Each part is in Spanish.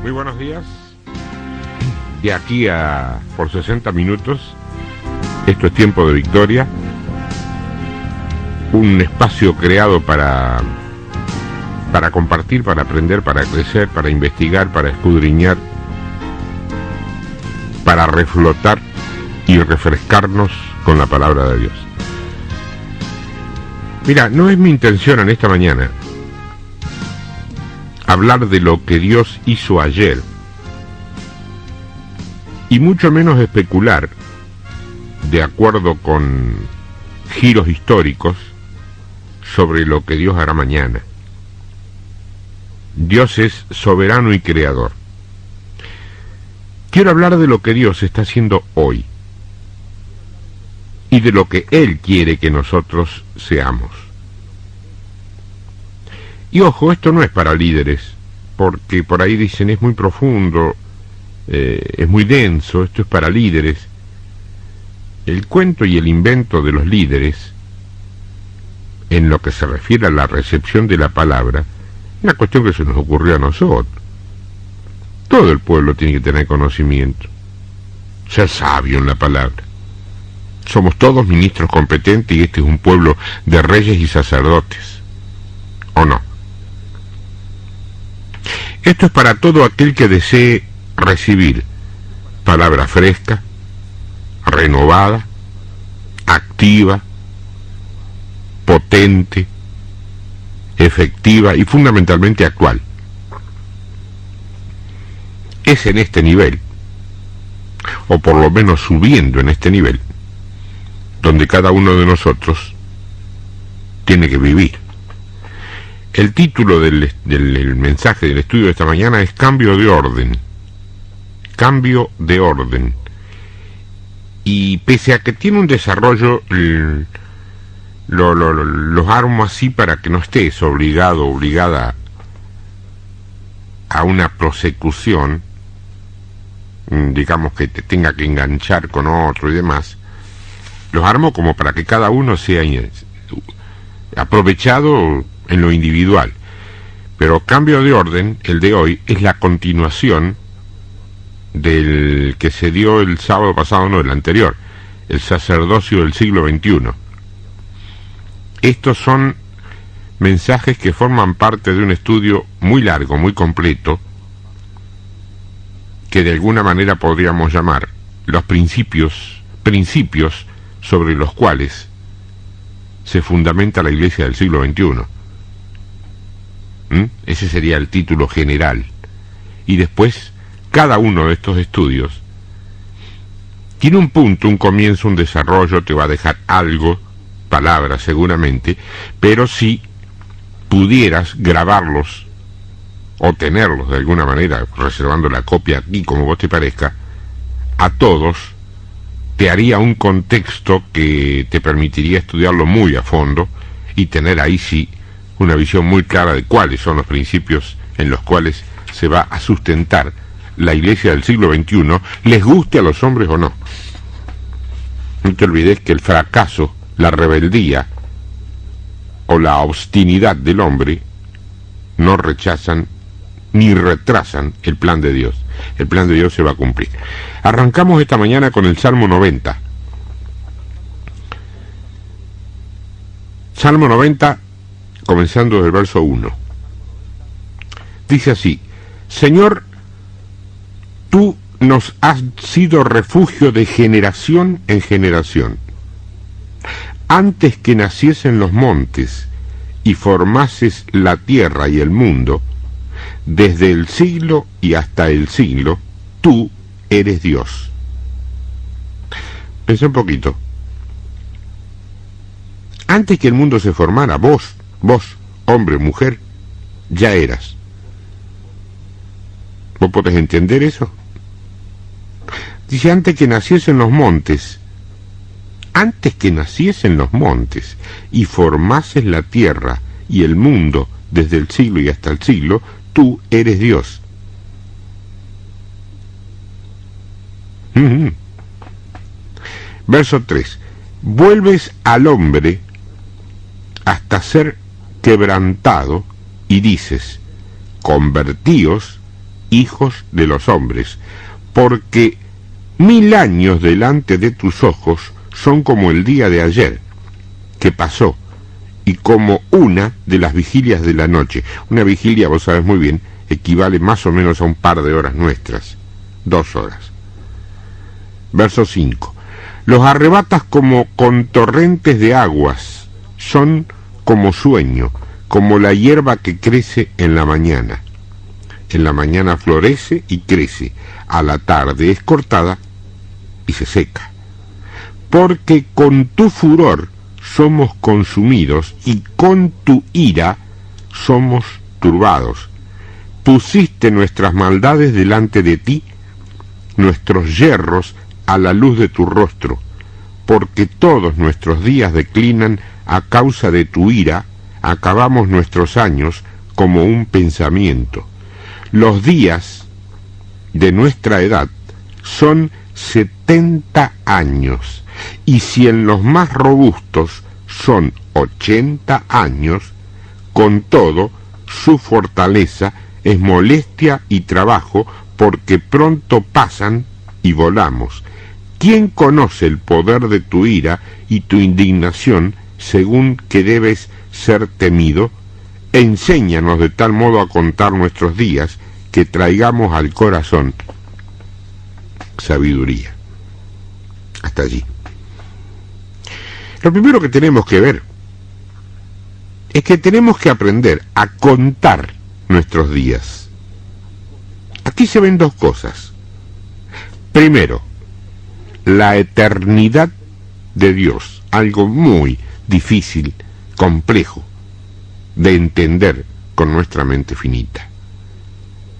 Muy buenos días. De aquí a por 60 minutos, esto es Tiempo de Victoria, un espacio creado para compartir, para aprender, para crecer, para investigar, para escudriñar, para reflotar y refrescarnos con la palabra de Dios. Mira, no es mi intención en esta mañana hablar de lo que Dios hizo ayer, y mucho menos especular, de acuerdo con giros históricos, sobre lo que Dios hará mañana. Dios es soberano y creador. Quiero hablar de lo que Dios está haciendo hoy y de lo que Él quiere que nosotros seamos. Y ojo, esto no es para líderes, porque por ahí dicen es muy profundo, es muy denso. Esto es para líderes. El cuento y el invento de los líderes, en lo que se refiere a la recepción de la palabra, es una cuestión que se nos ocurrió a nosotros. Todo el pueblo tiene que tener conocimiento, ser sabio en la palabra. Somos todos ministros competentes y este es un pueblo de reyes y sacerdotes, ¿o no? Esto es para todo aquel que desee recibir palabra fresca, renovada, activa, potente, efectiva y fundamentalmente actual. Es en este nivel, o por lo menos subiendo en este nivel, donde cada uno de nosotros tiene que vivir. El título del mensaje del estudio de esta mañana es Cambio de Orden. Cambio de orden. Y pese a que tiene un desarrollo, los armo así para que no estés obligada a una prosecución, digamos que te tenga que enganchar con otro y demás. Los armo como para que cada uno sea aprovechado en lo individual. Pero Cambio de Orden, el de hoy, es la continuación del que se dio el sábado pasado, no, el anterior, el sacerdocio del siglo XXI. Estos son mensajes que forman parte de un estudio muy largo, muy completo, que de alguna manera podríamos llamar los principios sobre los cuales se fundamenta la Iglesia del siglo XXI. Ese sería el título general. Y después, cada uno de estos estudios tiene un punto, un comienzo, un desarrollo, te va a dejar algo, palabras seguramente, pero si pudieras grabarlos o tenerlos de alguna manera, reservando la copia aquí como vos te parezca, a todos te haría un contexto que te permitiría estudiarlo muy a fondo y tener ahí sí una visión muy clara de cuáles son los principios en los cuales se va a sustentar la Iglesia del siglo XXI, les guste a los hombres o no. No te olvides que el fracaso, la rebeldía o la obstinidad del hombre no rechazan ni retrasan el plan de Dios. El plan de Dios se va a cumplir. Arrancamos esta mañana con el Salmo 90. Salmo 90, comenzando desde el verso 1. Dice así: Señor, tú nos has sido refugio de generación en generación. Antes que naciesen los montes y formases la tierra y el mundo, desde el siglo y hasta el siglo, tú eres Dios. Pensé un poquito. Antes que el mundo se formara, vos, hombre, mujer, ya eras. ¿Vos podés entender eso? Dice, antes que naciesen los montes y formases la tierra y el mundo desde el siglo y hasta el siglo, tú eres Dios. Verso 3. Vuelves al hombre hasta ser quebrantado y dices, convertíos hijos de los hombres, porque 1000 años delante de tus ojos son como el día de ayer, que pasó, y como una de las vigilias de la noche. Una vigilia, vos sabés muy bien, equivale más o menos a un par de horas nuestras, 2 horas. Verso 5. Los arrebatas como con torrentes de aguas, son como sueño, como la hierba que crece en la mañana. En la mañana florece y crece, a la tarde es cortada y se seca. Porque con tu furor somos consumidos y con tu ira somos turbados. Pusiste nuestras maldades delante de ti, nuestros yerros a la luz de tu rostro, porque todos nuestros días declinan a causa de tu ira, acabamos nuestros años como un pensamiento. Los días de nuestra edad son 70 años, y si en los más robustos son 80 años, con todo, su fortaleza es molestia y trabajo, porque pronto pasan y volamos. ¿Quién conoce el poder de tu ira y tu indignación, según que debes ser temido? Enséñanos de tal modo a contar nuestros días, que traigamos al corazón sabiduría. Hasta allí. Lo primero que tenemos que ver es que tenemos que aprender a contar nuestros días. Aquí se ven dos cosas. Primero, la eternidad de Dios, algo muy difícil, complejo de entender con nuestra mente finita.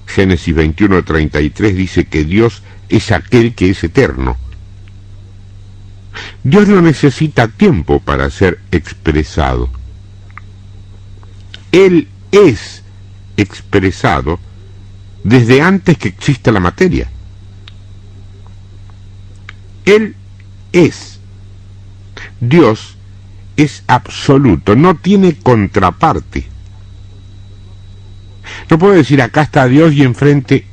Génesis 21:33 dice que Dios es aquel que es eterno. Dios no necesita tiempo para ser expresado. Él es expresado desde antes que exista la materia. Él es. Dios es absoluto, no tiene contraparte. No puedo decir acá está Dios y enfrente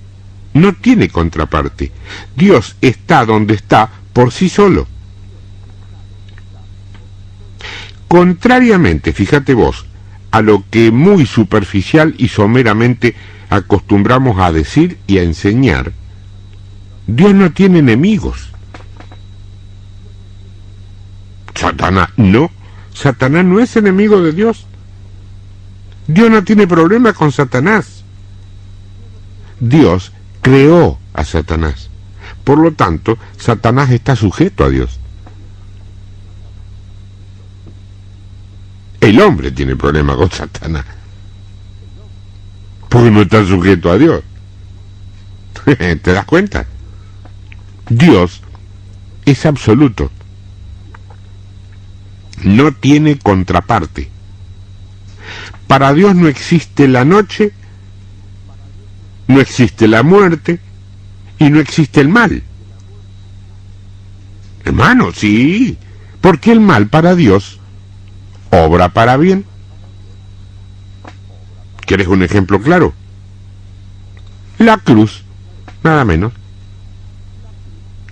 no tiene contraparte. Dios está donde está por sí solo. Contrariamente, fíjate vos, a lo que muy superficial y someramente acostumbramos a decir y a enseñar, Dios no tiene enemigos. Satanás no es enemigo de Dios. Dios no tiene problema con Satanás. Dios creó a Satanás. Por lo tanto, Satanás está sujeto a Dios. El hombre tiene problema con Satanás, porque no está sujeto a Dios. ¿Te das cuenta? Dios es absoluto. No tiene contraparte. Para Dios no existe la noche, no existe la muerte y no existe el mal. Hermano, sí, porque el mal para Dios obra para bien. ¿Quieres un ejemplo claro? La cruz, nada menos.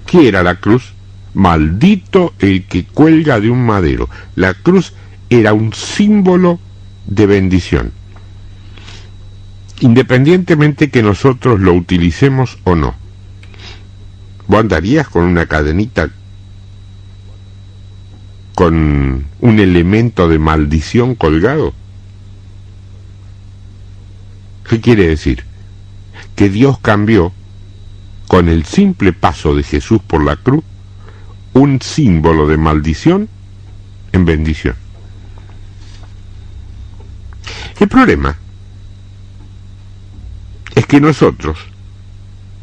¿Qué era la cruz? Maldito el que cuelga de un madero. La cruz era un símbolo de bendición, independientemente que nosotros lo utilicemos o no. ¿Vos andarías con una cadenita con un elemento de maldición colgado? ¿Qué quiere decir? Que Dios cambió, con el simple paso de Jesús por la cruz, un símbolo de maldición en bendición. El problema es que nosotros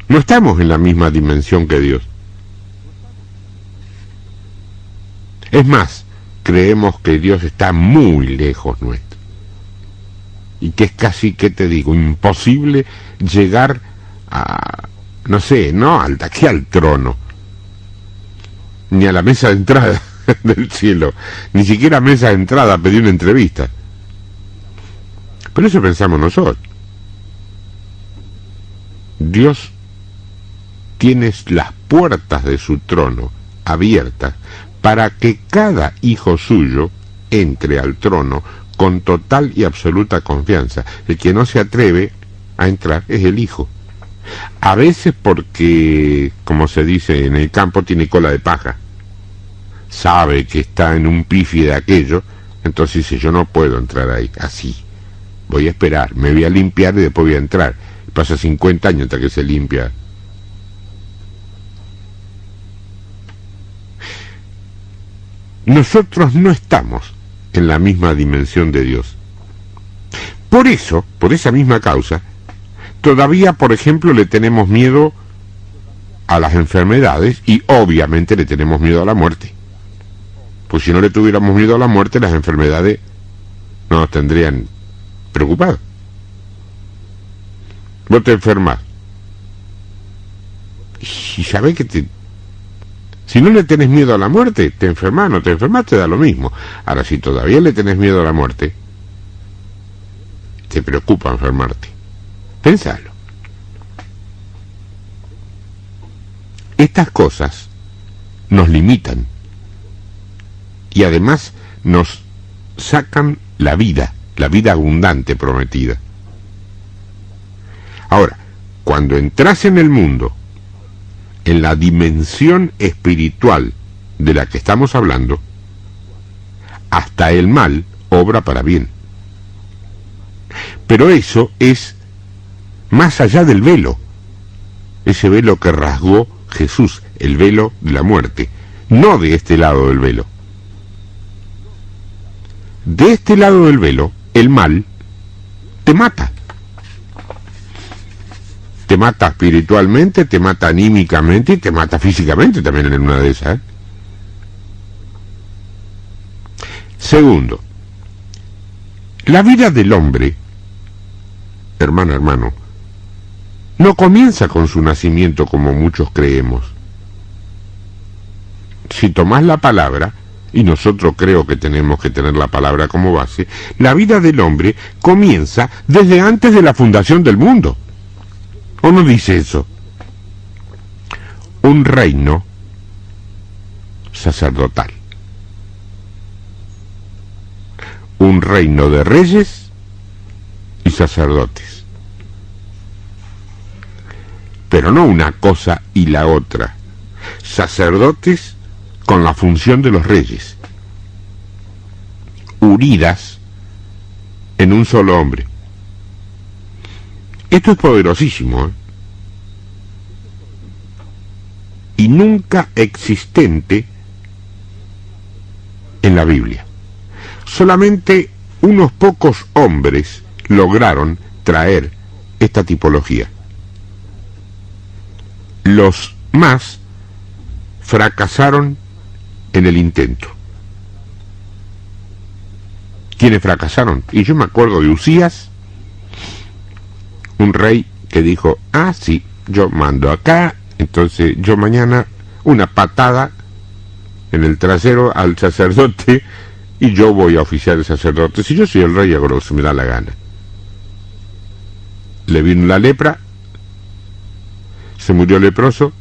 no estamos en la misma dimensión que Dios. Es más, creemos que Dios está muy lejos nuestro. Y que es casi, ¿qué te digo?, imposible llegar a, no sé, no aquí al trono, ni a la mesa de entrada del cielo, ni siquiera a mesa de entrada a pedir una entrevista. Pero eso pensamos nosotros. Dios tiene las puertas de su trono abiertas para que cada hijo suyo entre al trono con total y absoluta confianza. El que no se atreve a entrar es el hijo. A veces porque, como se dice en el campo, tiene cola de paja. Sabe que está en un pifi de aquello, entonces dice, yo no puedo entrar ahí, así. Voy a esperar, me voy a limpiar y después voy a entrar. Pasa 50 años hasta que se limpia. Nosotros no estamos en la misma dimensión de Dios. Por eso, por esa misma causa, todavía, por ejemplo, le tenemos miedo a las enfermedades y obviamente le tenemos miedo a la muerte. Pues si no le tuviéramos miedo a la muerte, las enfermedades no nos tendrían preocupados. Vos te enfermas y sabés que si no le tenés miedo a la muerte, te enfermas, no te enfermas, te da lo mismo. Ahora, si todavía le tenés miedo a la muerte, te preocupa enfermarte. Pensalo. Estas cosas nos limitan y además nos sacan la vida abundante prometida. Ahora, cuando entras en el mundo, en la dimensión espiritual de la que estamos hablando, hasta el mal obra para bien. Pero eso es más allá del velo, ese velo que rasgó Jesús, el velo de la muerte, no de este lado del velo. De este lado del velo, el mal te mata. Te mata espiritualmente, te mata anímicamente y te mata físicamente también en una de esas. Segundo, la vida del hombre, hermano, no comienza con su nacimiento como muchos creemos. Si tomás la palabra, y nosotros creo que tenemos que tener la palabra como base, la vida del hombre comienza desde antes de la fundación del mundo. ¿O no dice eso? Un reino sacerdotal. Un reino de reyes y sacerdotes. Pero no una cosa y la otra. Sacerdotes con la función de los reyes, unidas en un solo hombre. Esto es poderosísimo, ¿eh? Y nunca existente en la Biblia. Solamente unos pocos hombres lograron traer esta tipología. Los más fracasaron en el intento. ¿Quiénes fracasaron? Y yo me acuerdo de Usías, un rey que dijo, sí, yo mando acá, entonces yo mañana una patada en el trasero al sacerdote y yo voy a oficiar el sacerdote. Si yo soy el rey, hago lo que me da la gana. Le vino la lepra, se murió leproso,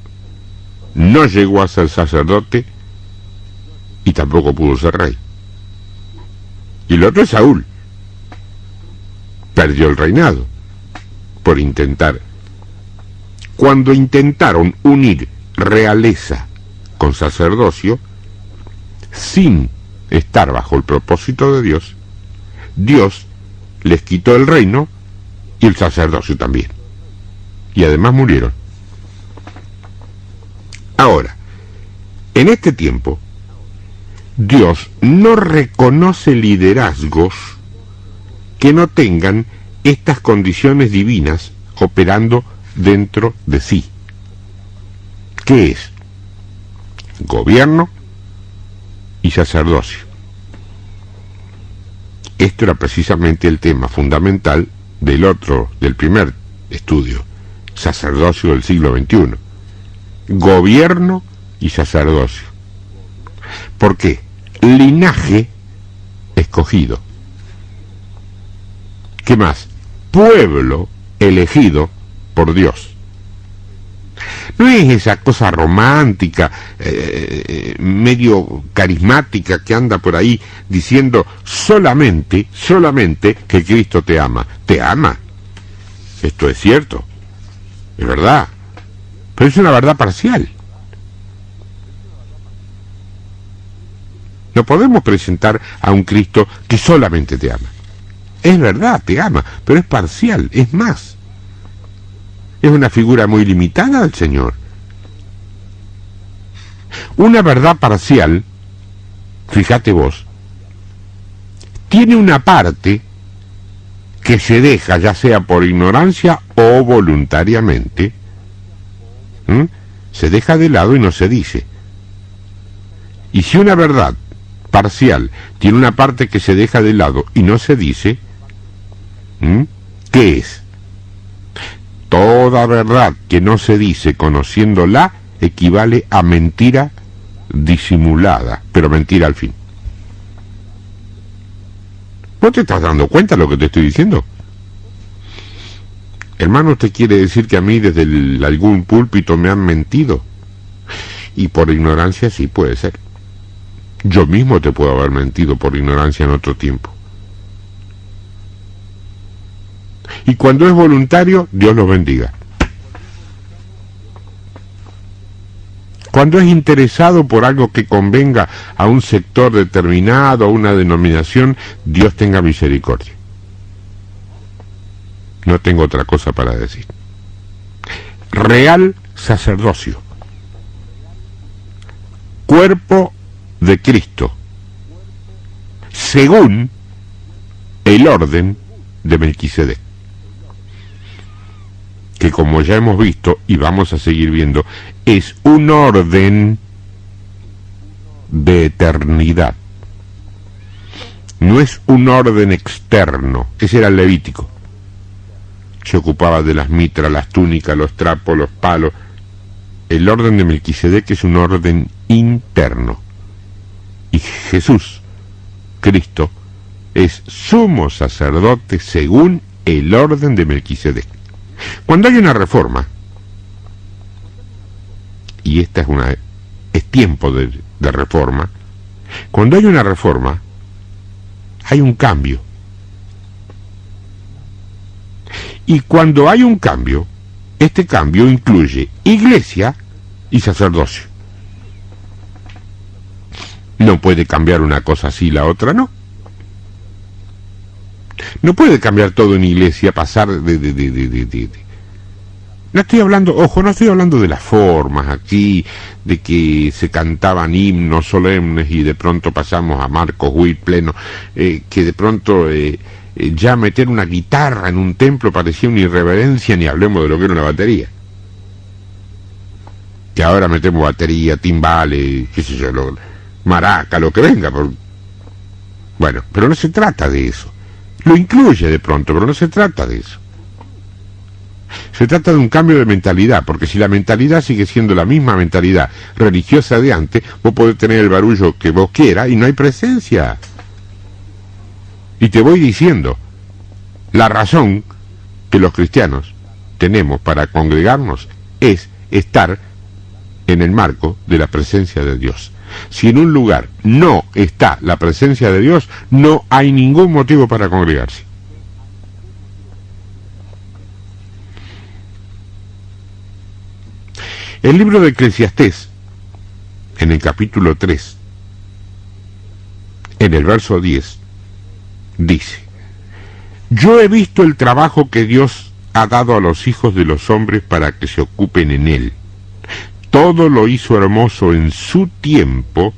no llegó a ser sacerdote y tampoco pudo ser rey. Y el otro es Saúl. Perdió el reinado por intentar. Cuando intentaron unir realeza con sacerdocio, sin estar bajo el propósito de Dios, Dios les quitó el reino y el sacerdocio también. Y además murieron. Ahora, en este tiempo, Dios no reconoce liderazgos que no tengan estas condiciones divinas operando dentro de sí. ¿Qué es? Gobierno y sacerdocio. Esto era precisamente el tema fundamental del primer estudio, sacerdocio del siglo XXI. Gobierno y sacerdocio. ¿Por qué? Linaje escogido. ¿Qué más? Pueblo elegido por Dios. No es esa cosa romántica, medio carismática que anda por ahí diciendo solamente que Cristo te ama. Te ama. Esto es cierto. Es verdad. Pero es una verdad parcial. No podemos presentar a un Cristo que solamente te ama. Es verdad, te ama, pero es parcial, es más. Es una figura muy limitada del Señor. Una verdad parcial, fíjate vos, tiene una parte que se deja, ya sea por ignorancia o voluntariamente, se deja de lado y no se dice. Y si una verdad parcial tiene una parte que se deja de lado y no se dice, ¿qué es? Toda verdad que no se dice conociéndola equivale a mentira disimulada, pero mentira al fin. ¿No te estás dando cuenta de lo que te estoy diciendo? Hermano, ¿usted quiere decir que a mí desde algún púlpito me han mentido? Y por ignorancia sí puede ser. Yo mismo te puedo haber mentido por ignorancia en otro tiempo. Y cuando es voluntario, Dios los bendiga. Cuando es interesado por algo que convenga a un sector determinado, a una denominación, Dios tenga misericordia. No tengo otra cosa para decir. Real sacerdocio. Cuerpo de Cristo. Según el orden de Melquisedec. Que como ya hemos visto y vamos a seguir viendo, es un orden de eternidad. No es un orden externo. Ese era el Levítico. Se ocupaba de las mitras, las túnicas, los trapos, los palos. El orden de Melquisedec es un orden interno. Y Jesús, Cristo, es sumo sacerdote según el orden de Melquisedec. Cuando hay una reforma, y esta es tiempo de reforma, cuando hay una reforma, hay un cambio. Y cuando hay un cambio, este cambio incluye iglesia y sacerdocio. No puede cambiar una cosa así y la otra no. No puede cambiar todo en iglesia, pasar No estoy hablando, ojo, no estoy hablando de las formas aquí, de que se cantaban himnos solemnes y de pronto pasamos a Marcos Witt pleno, que de pronto ya meter una guitarra en un templo parecía una irreverencia, ni hablemos de lo que era una batería. Que ahora metemos batería, timbales, qué sé yo, maraca, lo que venga. Bueno, pero no se trata de eso. Lo incluye de pronto, pero no se trata de eso. Se trata de un cambio de mentalidad, porque si la mentalidad sigue siendo la misma mentalidad religiosa de antes, vos podés tener el barullo que vos quieras y no hay presencia. Y te voy diciendo, la razón que los cristianos tenemos para congregarnos es estar en el marco de la presencia de Dios. Si en un lugar no está la presencia de Dios, no hay ningún motivo para congregarse. El libro de Eclesiastés, en el capítulo 3, en el verso 10, dice: yo he visto el trabajo que Dios ha dado a los hijos de los hombres para que se ocupen en él. Todo lo hizo hermoso en su tiempo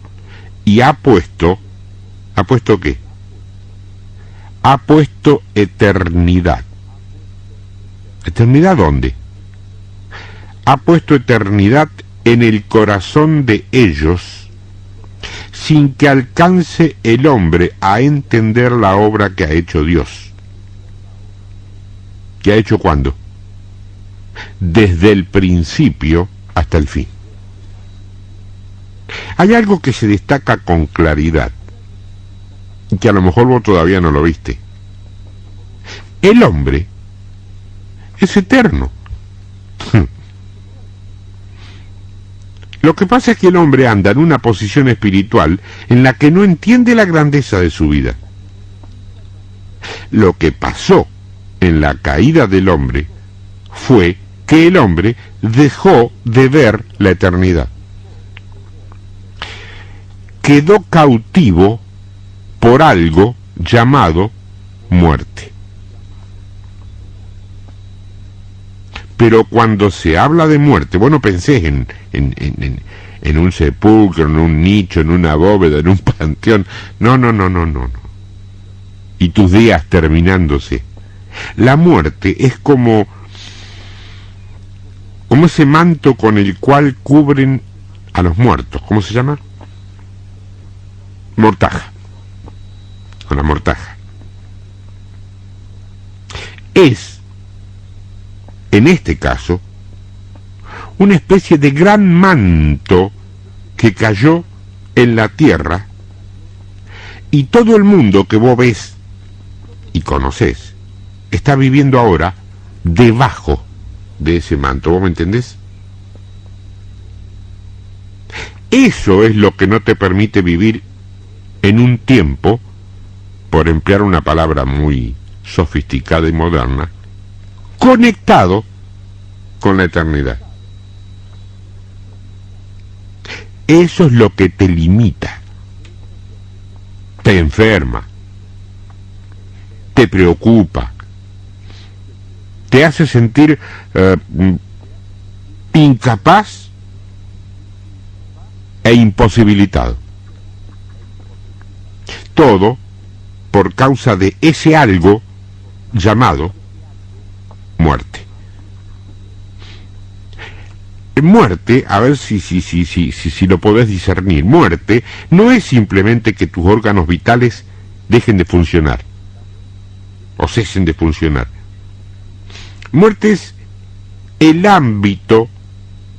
y ¿ha puesto qué? Ha puesto eternidad. ¿Eternidad dónde? Ha puesto eternidad en el corazón de ellos, sin que alcance el hombre a entender la obra que ha hecho Dios. ¿Qué ha hecho cuándo? Desde el principio hasta el fin. Hay algo que se destaca con claridad, y que a lo mejor vos todavía no lo viste. El hombre es eterno. Lo que pasa es que el hombre anda en una posición espiritual en la que no entiende la grandeza de su vida. Lo que pasó en la caída del hombre fue que el hombre dejó de ver la eternidad. Quedó cautivo por algo llamado muerte. Pero cuando se habla de muerte, bueno, pensé en un sepulcro, en un nicho, en una bóveda, en un panteón. No. Y tus días terminándose. La muerte es como ese manto con el cual cubren a los muertos. ¿Cómo se llama? Mortaja. Con la mortaja. Es, en este caso, una especie de gran manto que cayó en la tierra, y todo el mundo que vos ves y conocés está viviendo ahora debajo de ese manto. ¿Vos me entendés? Eso es lo que no te permite vivir en un tiempo, por emplear una palabra muy sofisticada y moderna, conectado con la eternidad. Eso es lo que te limita, te enferma, te preocupa, te hace sentir incapaz e imposibilitado. Todo por causa de ese algo llamado muerte. Muerte, a ver si lo podés discernir. Muerte no es simplemente que tus órganos vitales dejen de funcionar o cesen de funcionar. Muerte es el ámbito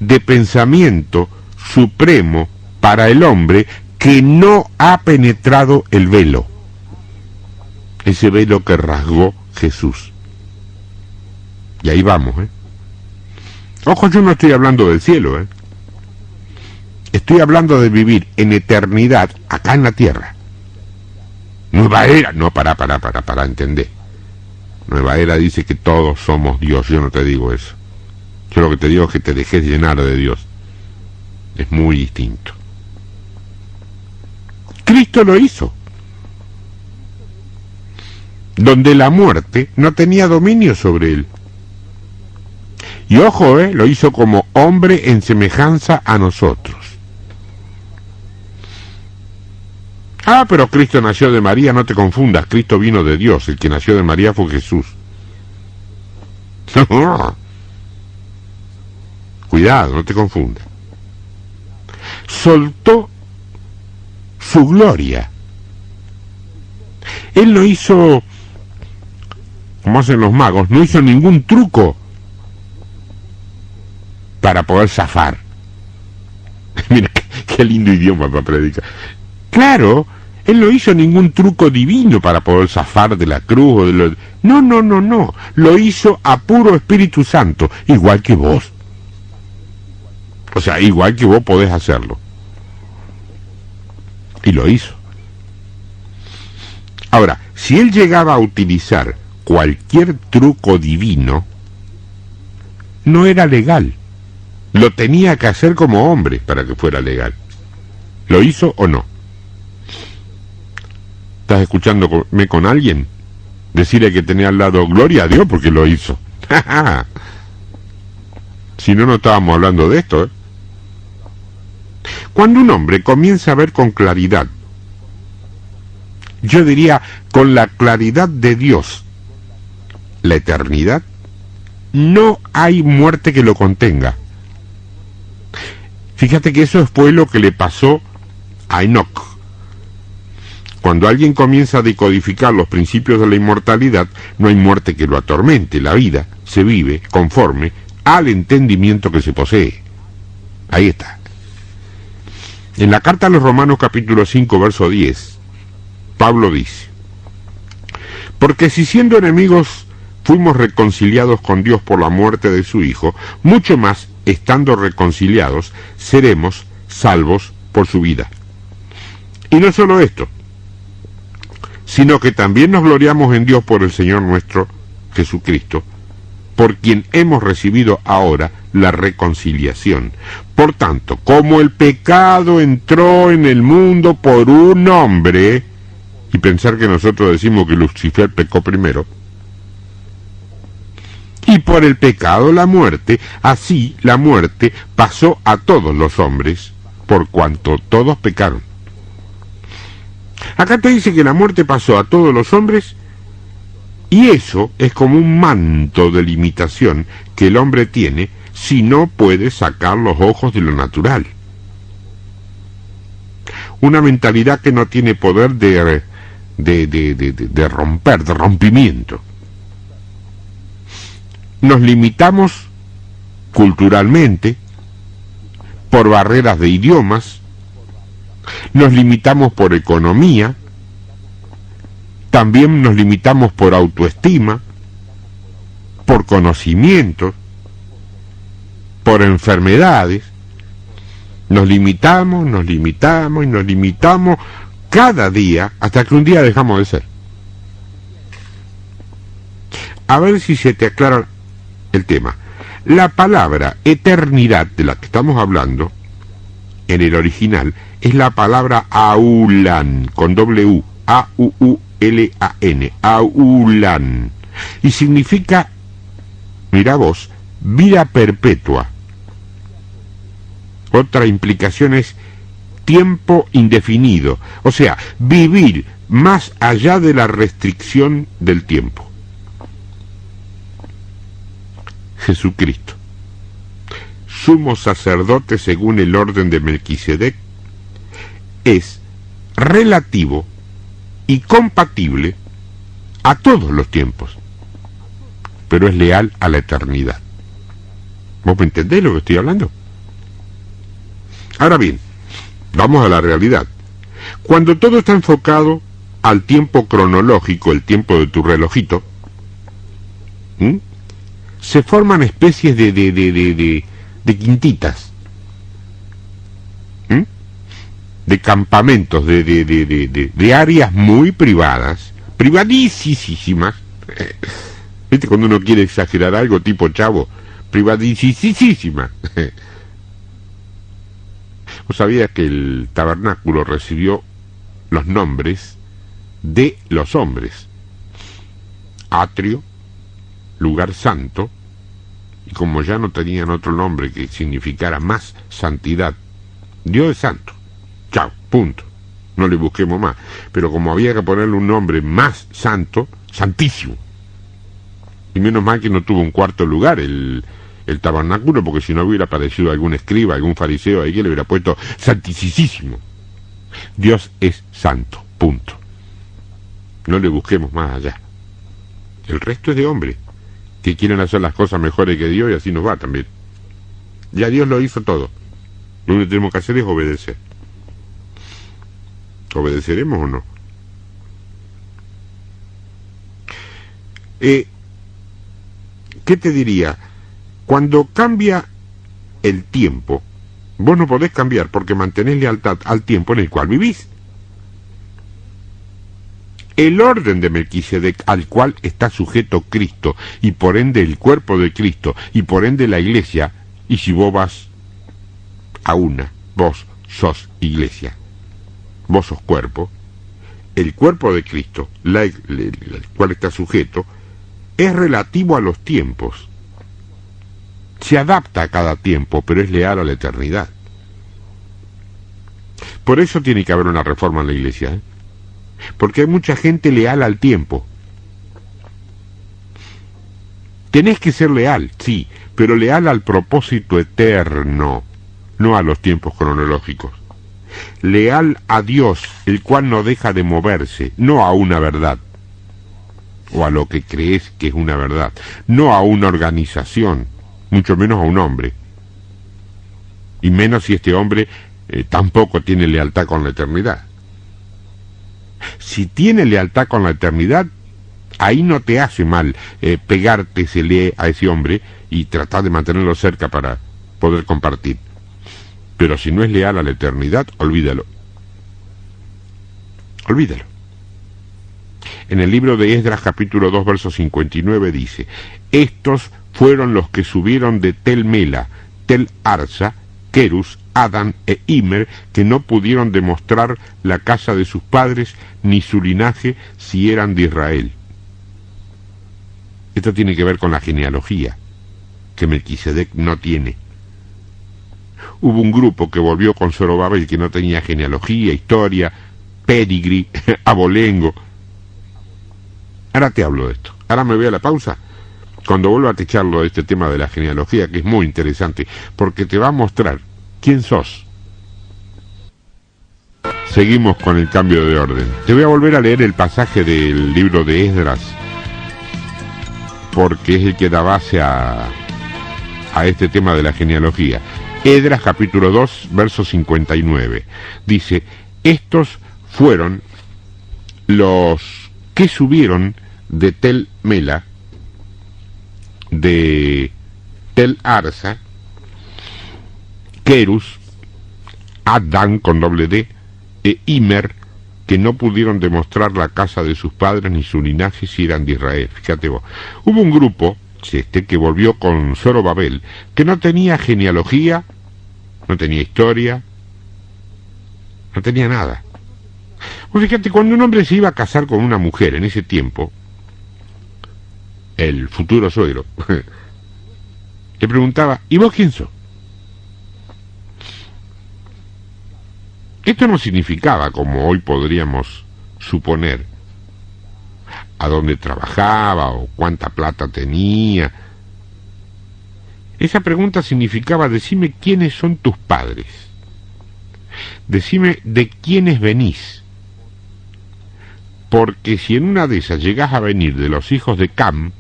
de pensamiento supremo para el hombre que no ha penetrado el velo, ese velo que rasgó Jesús. Y ahí vamos, Ojo, yo no estoy hablando del cielo, Estoy hablando de vivir en eternidad acá en la tierra. Nueva era, no, para entender. Nueva era dice que todos somos Dios, yo no te digo eso. Yo lo que te digo es que te dejes llenar de Dios. Es muy distinto. Cristo lo hizo, donde la muerte no tenía dominio sobre él. Y ojo, lo hizo como hombre en semejanza a nosotros. Ah, pero Cristo nació de María, no te confundas, Cristo vino de Dios, el que nació de María fue Jesús. Cuidado, no te confundas. Soltó su gloria. Él no hizo, como hacen los magos, no hizo ningún truco para poder zafar. Mira, qué lindo idioma para predicar. Claro, él no hizo ningún truco divino para poder zafar de la cruz o de lo... No. Lo hizo a puro Espíritu Santo, igual que vos. O sea, igual que vos podés hacerlo. Y lo hizo. Ahora, si él llegaba a utilizar cualquier truco divino, no era legal. Lo tenía que hacer como hombre para que fuera legal. ¿Lo hizo o no? ¿Estás escuchándome con alguien? Decirle que tenía al lado gloria a Dios porque lo hizo. Si no, no estábamos hablando de esto, Cuando un hombre comienza a ver con claridad, yo diría con la claridad de Dios, la eternidad, no hay muerte que lo contenga. Fíjate que eso fue lo que le pasó a Enoc. Cuando alguien comienza a decodificar los principios de la inmortalidad, no hay muerte que lo atormente. La vida se vive conforme al entendimiento que se posee. Ahí está. En la carta a los Romanos capítulo 5, verso 10, Pablo dice: porque si siendo enemigos fuimos reconciliados con Dios por la muerte de su Hijo, mucho más estando reconciliados, seremos salvos por su vida. Y no solo esto, sino que también nos gloriamos en Dios por el Señor nuestro Jesucristo, por quien hemos recibido ahora la reconciliación. Por tanto, como el pecado entró en el mundo por un hombre, y pensar que nosotros decimos que Lucifer pecó primero, y por el pecado la muerte, así la muerte pasó a todos los hombres, por cuanto todos pecaron. Acá te dice que la muerte pasó a todos los hombres, y eso es como un manto de limitación que el hombre tiene si no puede sacar los ojos de lo natural. Una mentalidad que no tiene poder de romper, de rompimiento. Nos limitamos culturalmente, por barreras de idiomas, nos limitamos por economía, también nos limitamos por autoestima, por conocimientos, por enfermedades. Nos limitamos y nos limitamos cada día hasta que un día dejamos de ser. A ver si se te aclara el tema. La palabra eternidad de la que estamos hablando en el original es la palabra aulan, con doble U, A-U-U-L-A-N, aulan, y significa, mira vos, vida perpetua. Otra implicación es tiempo indefinido, o sea, vivir más allá de la restricción del tiempo. Jesucristo, sumo sacerdote según el orden de Melquisedec, es relativo y compatible a todos los tiempos, pero es leal a la eternidad. ¿Vos me entendés lo que estoy hablando? Ahora bien, vamos a la realidad. Cuando todo está enfocado al tiempo cronológico, el tiempo de tu relojito, se forman especies de quintitas, de campamentos, de áreas muy privadas, privadísimas. ¿Viste cuando uno quiere exagerar algo tipo Chavo? Privadísimas. ¿Vos sabías que el tabernáculo recibió los nombres de los hombres? Atrio, lugar santo, y como ya no tenían otro nombre que significara más santidad, Dios es santo. Chao, punto. No le busquemos más. Pero como había que ponerle un nombre más santo, santísimo. Y menos mal que no tuvo un cuarto lugar el tabernáculo, porque si no hubiera aparecido algún escriba, algún fariseo ahí que le hubiera puesto santísimo. Dios es santo, punto. No le busquemos más allá. El resto es de hombres que quieren hacer las cosas mejores que Dios, y así nos va también. Ya Dios lo hizo todo. Lo único que tenemos que hacer es obedecer. ¿Obedeceremos o no? ¿Qué te diría? Cuando cambia el tiempo, vos no podés cambiar porque mantenés lealtad al tiempo en el cual vivís. El orden de Melquisedec al cual está sujeto Cristo, y por ende el cuerpo de Cristo, y por ende la iglesia, y si vos vas a una, vos sos iglesia, vos sos cuerpo, el cuerpo de Cristo, el cual está sujeto, es relativo a los tiempos. Se adapta a cada tiempo, pero es leal a la eternidad. Por eso tiene que haber una reforma en la iglesia, porque hay mucha gente leal al tiempo. Tenés que ser leal, sí, pero leal al propósito eterno, no a los tiempos cronológicos. Leal a Dios, el cual no deja de moverse, no a una verdad, o a lo que crees que es una verdad, no a una organización, mucho menos a un hombre, y menos si este hombre tampoco tiene lealtad con la eternidad. Si tiene lealtad con la eternidad, ahí no te hace mal pegártesele a ese hombre y tratar de mantenerlo cerca para poder compartir. Pero si no es leal a la eternidad, olvídalo. Olvídalo. En el libro de Esdras, capítulo 2, verso 59, dice: estos fueron los que subieron de Tel Mela, Tel Arsa, Querus, Adán e Immer, que no pudieron demostrar la casa de sus padres ni su linaje si eran de Israel. Esto tiene que ver con la genealogía, que Melquisedec no tiene. Hubo un grupo que volvió con Zorobabel que no tenía genealogía, historia, pedigree, abolengo. Ahora te hablo de esto. Ahora me voy a la pausa. Cuando vuelva a te charlo de este tema de la genealogía, que es muy interesante, porque te va a mostrar quién sos. Seguimos con el cambio de orden. Te voy a volver a leer el pasaje del libro de Esdras, porque es el que da base a este tema de la genealogía. Esdras capítulo 2, verso 59. Dice: estos fueron los que subieron de Tel Mela, de Tel Arsa, Querus, Adán con doble D, e Immer, que no pudieron demostrar la casa de sus padres ni su linaje si eran de Israel. Fíjate vos. Hubo un grupo, que volvió con Zorobabel, que no tenía genealogía, no tenía historia, no tenía nada. Pues fíjate, cuando un hombre se iba a casar con una mujer en ese tiempo, el futuro suegro le preguntaba: ¿y vos quién sos? Esto no significaba, como hoy podríamos suponer, a dónde trabajaba o cuánta plata tenía. Esa pregunta significaba: decime quiénes son tus padres, decime de quiénes venís, porque si en una de esas llegás a venir de los hijos de Cam,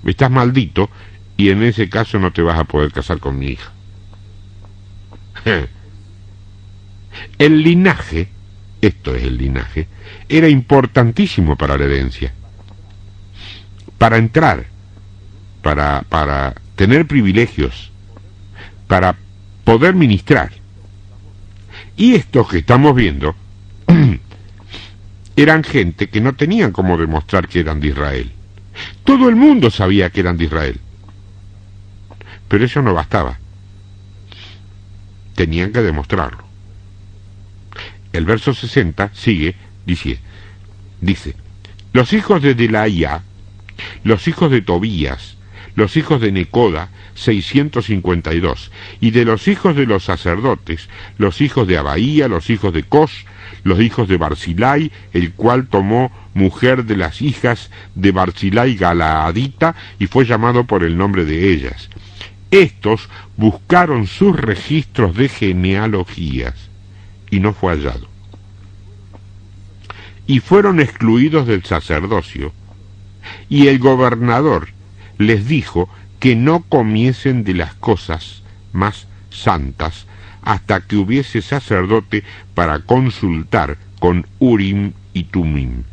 estás maldito, y en ese caso no te vas a poder casar con mi hija. El linaje, esto es el linaje, era importantísimo para la herencia, para entrar, para tener privilegios, para poder ministrar. Y estos que estamos viendo eran gente que no tenían cómo demostrar que eran de Israel. Todo el mundo sabía que eran de Israel, pero eso no bastaba, tenían que demostrarlo. El verso 60 sigue, dice: los hijos de Delaía, los hijos de Tobías, los hijos de Necoda, 652, y de los hijos de los sacerdotes, los hijos de Abaía, los hijos de Cos, los hijos de Barzilai, el cual tomó mujer de las hijas de Barzilai Galaadita, y fue llamado por el nombre de ellas. Estos buscaron sus registros de genealogías, y no fue hallado. Y fueron excluidos del sacerdocio, y el gobernador les dijo que no comiesen de las cosas más santas hasta que hubiese sacerdote para consultar con Urim y Tumim.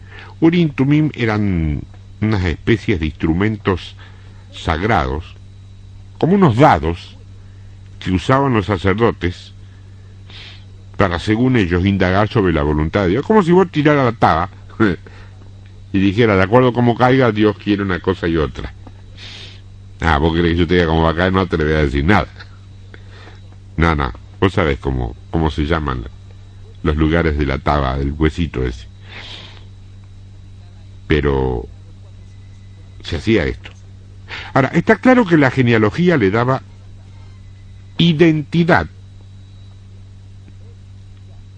Urim y Tumim eran unas especies de instrumentos sagrados, como unos dados que usaban los sacerdotes para, según ellos, indagar sobre la voluntad de Dios. Como si vos tiraras la taba y dijera: de acuerdo a cómo caiga, Dios quiere una cosa y otra. Vos querés que yo te diga cómo va a caer, no te le voy a decir nada. No, vos sabés cómo se llaman los lugares de la taba, del huesito ese. Pero se hacía esto. Ahora, está claro que la genealogía le daba identidad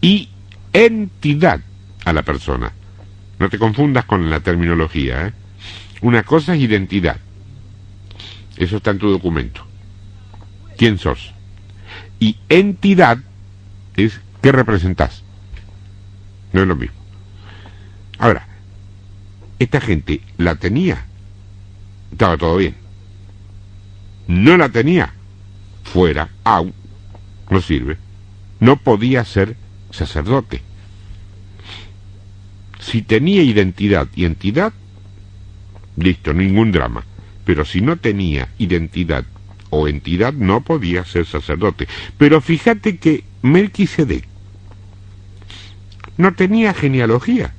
y entidad a la persona. No te confundas con la terminología, ¿eh? Una cosa es identidad. Eso está en tu documento. ¿Quién sos? Y entidad es qué representás. No es lo mismo. Ahora, esta gente la tenía, estaba todo bien. No la tenía, fuera, no sirve. No podía ser sacerdote. Si tenía identidad y entidad, listo, ningún drama. Pero si no tenía identidad o entidad no podía ser sacerdote. Pero fíjate que Melquisedec no tenía genealogía.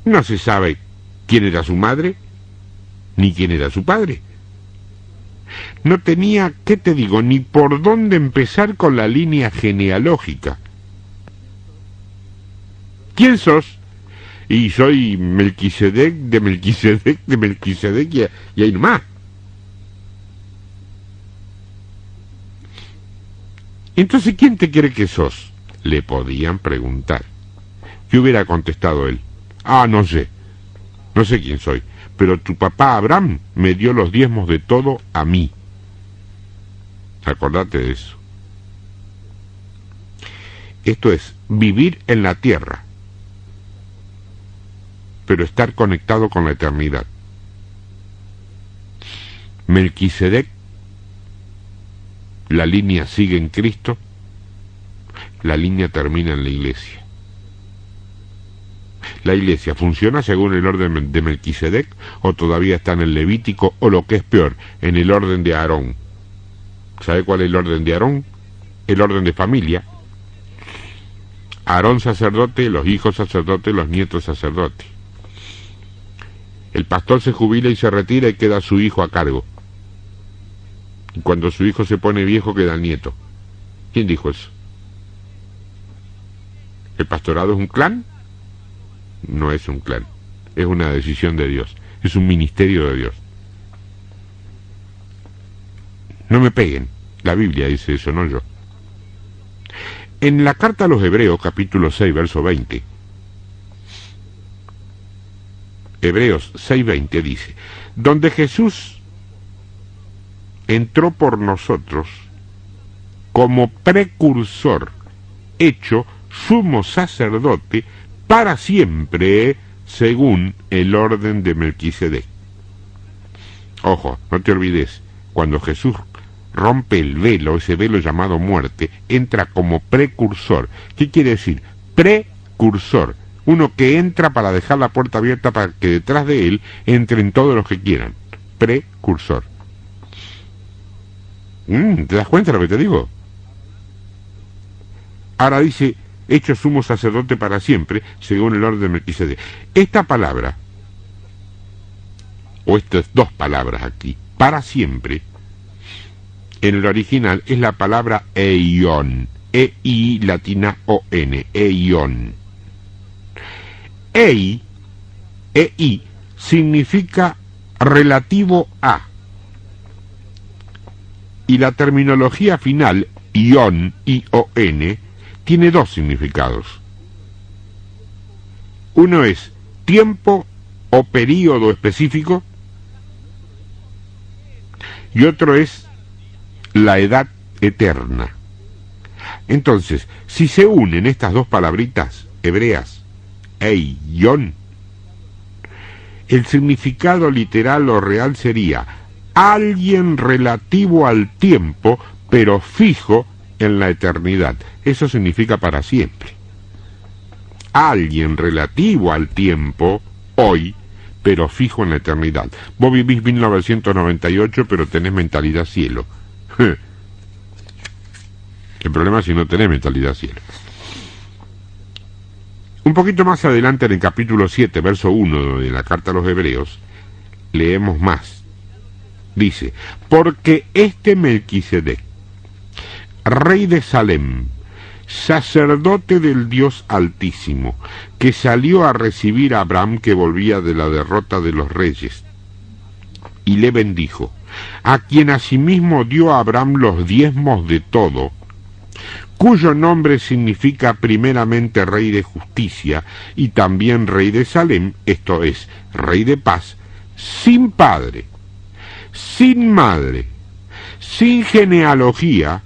No se sabe quién era su madre, ni quién era su padre. No tenía, ¿qué te digo?, ni por dónde empezar con la línea genealógica. ¿Quién sos? Y soy Melquisedec, de Melquisedec, de Melquisedec, y ahí nomás. Entonces, ¿quién te cree que sos?, le podían preguntar. ¿Qué hubiera contestado él? No sé quién soy, pero tu papá Abraham me dio los diezmos de todo a mí. Acordate de eso. Esto es vivir en la tierra, pero estar conectado con la eternidad. Melquisedec, la línea sigue en Cristo, la línea termina en la iglesia. ¿La iglesia funciona según el orden de Melquisedec o todavía está en el Levítico o, lo que es peor, en el orden de Aarón? ¿Sabe cuál es el orden de Aarón? El orden de familia. Aarón sacerdote, los hijos sacerdotes, los nietos sacerdotes. El pastor se jubila y se retira y queda su hijo a cargo. Y cuando su hijo se pone viejo queda el nieto. ¿Quién dijo eso? ¿El pastorado es un clan? No es un clan, es una decisión de Dios, es un ministerio de Dios. No me peguen, la Biblia dice eso, no yo. En la carta a los Hebreos, capítulo 6, verso 20, Hebreos 6:20 dice: donde Jesús entró por nosotros como precursor, hecho sumo sacerdote para siempre, según el orden de Melquisedec. Ojo, no te olvides, cuando Jesús rompe el velo, ese velo llamado muerte, entra como precursor. ¿Qué quiere decir? Precursor. Uno que entra para dejar la puerta abierta para que detrás de él entren todos los que quieran. Precursor. ¿Te das cuenta de lo que te digo? Ahora dice, hecho sumo sacerdote para siempre, según el orden de Melquisedec. Esta palabra, o estas dos palabras aquí, para siempre, en el original es la palabra eion, E-I latina O-N, eion. Ei significa relativo a, y la terminología final, ion, I-O-N, tiene dos significados. Uno es tiempo o período específico, y otro es la edad eterna. Entonces, si se unen estas dos palabritas hebreas, eion, el significado literal o real sería alguien relativo al tiempo, pero fijo en la eternidad. Eso significa para siempre. Alguien relativo al tiempo, hoy, pero fijo en la eternidad. Vos vivís 1998, pero tenés mentalidad cielo. El problema es si no tenés mentalidad cielo. Un poquito más adelante, en el capítulo 7, verso 1 de la carta a los Hebreos, leemos más. Dice: porque este Melquisedec, rey de Salem, sacerdote del Dios Altísimo, que salió a recibir a Abraham, que volvía de la derrota de los reyes, y le bendijo, a quien asimismo dio a Abraham los diezmos de todo, cuyo nombre significa primeramente rey de justicia y también rey de Salem, esto es, rey de paz, sin padre, sin madre, sin genealogía,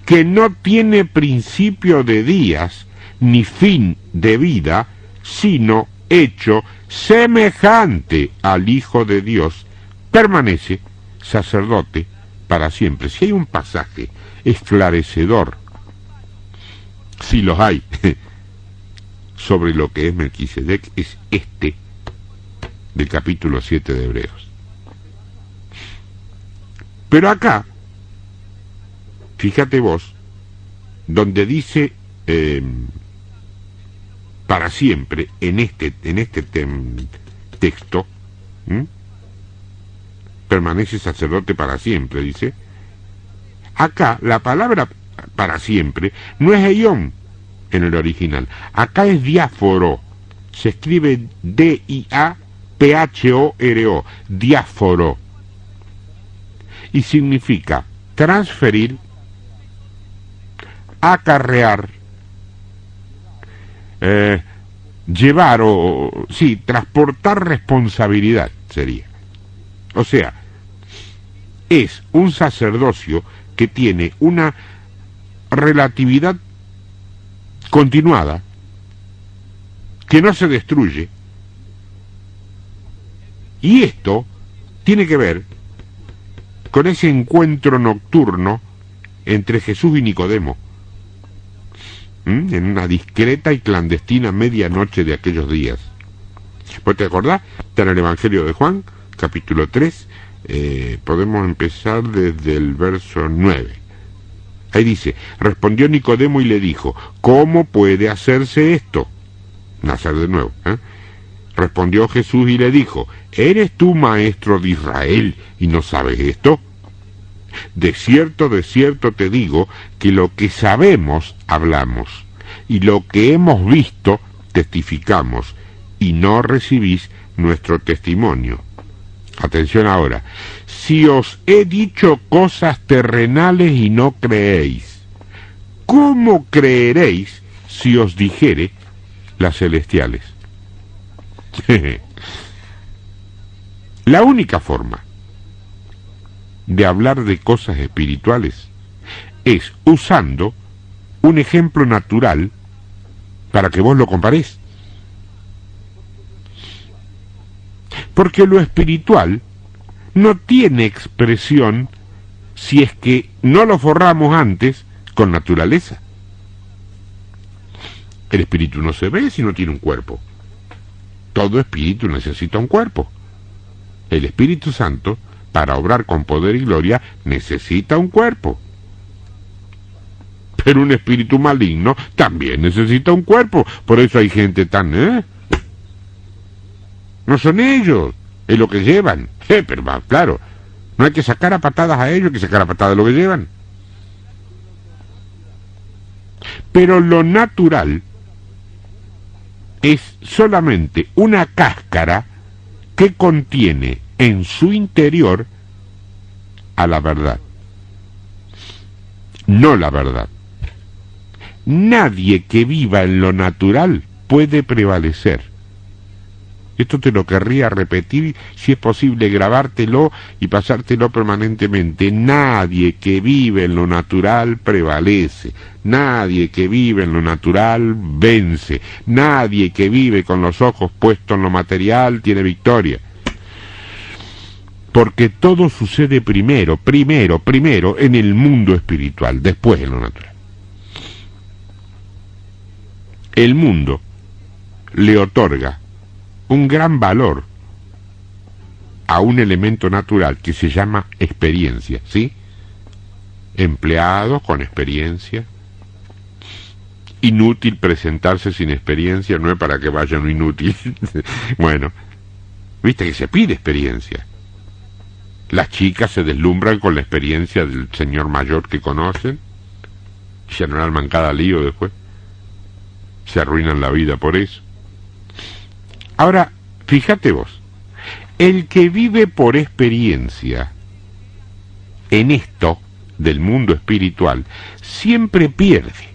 que no tiene principio de días ni fin de vida, sino hecho semejante al Hijo de Dios, permanece sacerdote para siempre. Si hay un pasaje esclarecedor, si los hay, sobre lo que es Melquisedec, es este del capítulo 7 de Hebreos. Pero acá fíjate vos, donde dice para siempre, en este texto, permanece sacerdote para siempre, dice. Acá la palabra para siempre no es eión en el original, acá es diáforo, se escribe D-I-A-P-H-O-R-O, diáforo, y significa transferir, acarrear, llevar transportar responsabilidad sería. O sea, es un sacerdocio que tiene una relatividad continuada, que no se destruye, y esto tiene que ver con ese encuentro nocturno entre Jesús y Nicodemo, en una discreta y clandestina medianoche de aquellos días. ¿Pues te acordás? Está en el Evangelio de Juan, capítulo 3, podemos empezar desde el verso 9. Ahí dice, respondió Nicodemo y le dijo, ¿cómo puede hacerse esto? Nacer de nuevo. Respondió Jesús y le dijo, ¿eres tú maestro de Israel y no sabes esto? De cierto te digo que lo que sabemos hablamos, y lo que hemos visto testificamos, y no recibís nuestro testimonio. Atención ahora, si os he dicho cosas terrenales y no creéis, ¿cómo creeréis si os dijere las celestiales? La única forma de hablar de cosas espirituales es usando un ejemplo natural para que vos lo comparés. Porque lo espiritual no tiene expresión si es que no lo forramos antes con naturaleza. El espíritu no se ve si no tiene un cuerpo. Todo espíritu necesita un cuerpo. El Espíritu Santo, para obrar con poder y gloria, necesita un cuerpo. Pero un espíritu maligno también necesita un cuerpo. Por eso hay gente tan... No son ellos, es lo que llevan. Pero claro, no hay que sacar a patadas a ellos, hay que sacar a patadas lo que llevan. Pero lo natural es solamente una cáscara que contiene en su interior a la verdad, no la verdad. Nadie que viva en lo natural puede prevalecer. Esto te lo querría repetir, si es posible grabártelo y pasártelo permanentemente. Nadie que vive en lo natural prevalece. Nadie que vive en lo natural vence. Nadie que vive con los ojos puestos en lo material tiene victoria. Porque todo sucede primero en el mundo espiritual, después en lo natural. El mundo le otorga un gran valor a un elemento natural que se llama experiencia, ¿sí? Empleados con experiencia. Inútil presentarse sin experiencia, no es para que vayan inútil. Bueno, viste que se pide experiencia. Las chicas se deslumbran con la experiencia del señor mayor que conocen, se no arman cada lío después, se arruinan la vida por eso. Ahora, fíjate vos, el que vive por experiencia en esto del mundo espiritual siempre pierde,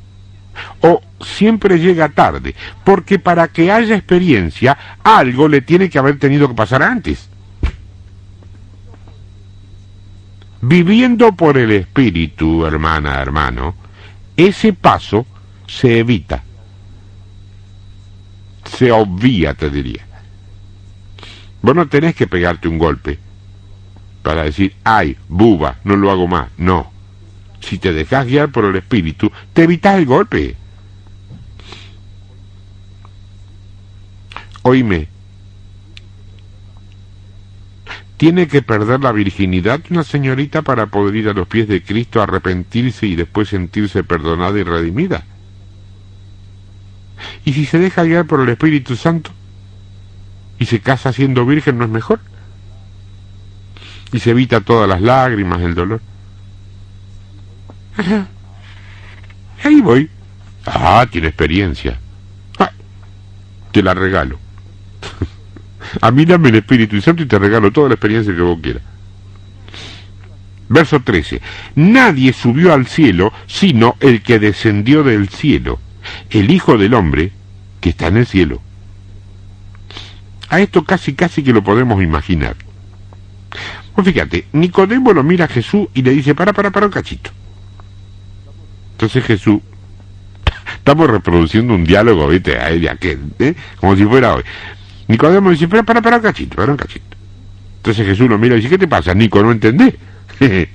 o siempre llega tarde, porque para que haya experiencia, algo le tiene que haber tenido que pasar antes. Viviendo por el espíritu, hermana, hermano, ese paso se evita. Se obvia, te diría. Vos no tenés que pegarte un golpe para decir, ay, buba, no lo hago más. No. Si te dejás guiar por el espíritu, te evitas el golpe. Oíme, ¿Tiene que perder la virginidad una señorita para poder ir a los pies de Cristo, arrepentirse y después sentirse perdonada y redimida? ¿Y si se deja guiar por el Espíritu Santo y se casa siendo virgen, no es mejor? Y se evita todas las lágrimas, el dolor. Ajá. Ahí voy. Ah, tiene experiencia. Ah, te la regalo. A mí dame el Espíritu Santo y te regalo toda la experiencia que vos quieras. Verso 13. Nadie subió al cielo sino el que descendió del cielo, el Hijo del Hombre que está en el cielo. A esto casi que lo podemos imaginar. Pues fíjate, Nicodemo lo mira a Jesús y le dice, para un cachito. Entonces Jesús, estamos reproduciendo un diálogo, ¿viste? De aquel, como si fuera hoy. Nicodemo dice, para un cachito. Entonces Jesús lo mira y dice, ¿qué te pasa, Nico? ¿No entendés? Te